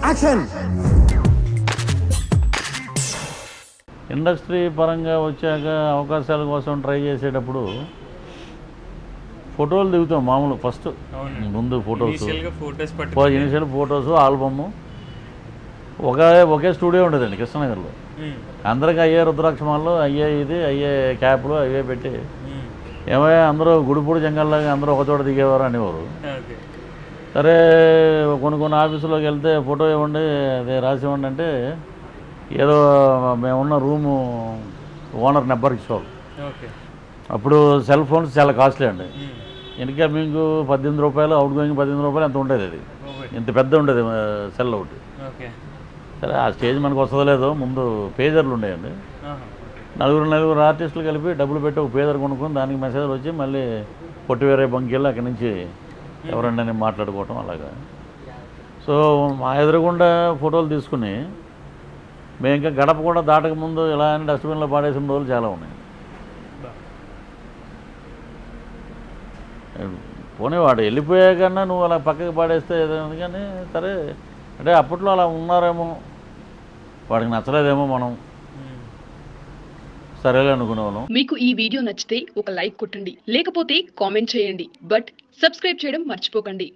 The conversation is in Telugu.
యాక్షన్. ఇండస్ట్రీ పరంగా వచ్చాక అవకాశాల కోసం ట్రై చేసేటప్పుడు ఫోటోలు దిగుతాం మామూలు. ఫస్ట్ ముందు ఫొటోస్, ఇనిషియల్ ఫొటోస్, ఆల్బము. ఒకే స్టూడియో ఉండేదండి కృష్ణనగర్లో. అందరికి అయ్యే రుద్రాక్షమాలు, అయ్యే ఇది, అయ్యే క్యాప్లు అవే పెట్టి ఏమయ్యా అందరూ గుడిపూడి జంగల్లాగా అందరూ ఒకచోట దిగేవారు అనేవారు. సరే కొన్ని ఆఫీసులోకి వెళ్తే ఫోటో ఇవ్వండి, అదే రాసి ఇవ్వండి అంటే ఏదో మేమున్న రూము ఓనర్ నెంబర్కి ఇచ్చేవాళ్ళు. అప్పుడు సెల్ ఫోన్స్ చాలా కాస్ట్లీ అండి. ఇన్కమింగ్ 18 రూపాయలు, అవుట్ గోయింగ్ 18 రూపాయలు ఎంత ఉండేది. అది ఇంత పెద్ద ఉండేది సెల్ ఒకటి. సరే ఆ స్టేజ్ మనకు వస్తుందో లేదో, ముందు పేజర్లు ఉండేయండి. నలుగురు ఆర్టిస్టులు కలిపి డబ్బులు పెట్టి ఒక పేజర్ కొనుక్కొని దానికి మెసేజ్లు వచ్చి మళ్ళీ పొట్టి వేరే బంకెళ్ళి అక్కడి నుంచి ఎవరన్నా నేను మాట్లాడుకోవటం అలాగా. సో మా ఎదురుగుండా ఫోటోలు తీసుకుని మేము ఇంకా గడప కూడా దాటక ముందు ఇలా అని డస్ట్బిన్లో పాడేసిన రోజులు చాలా ఉన్నాయి. పోనీ వాడు వెళ్ళిపోయాకన్నా నువ్వు అలా పక్కకి పాడేస్తే ఏదైనా కానీ సరే అంటే అప్పట్లో అలా ఉన్నారేమో, వాడికి నచ్చలేదేమో, మనం సరేలే అనుకునేవాళ్ళం. మీకు ఈ వీడియో నచ్చితే ఒక లైక్ కొట్టండి, లేకపోతే కామెంట్ చేయండి, బట్ సబ్స్క్రైబ్ చేయడం మర్చిపోకండి.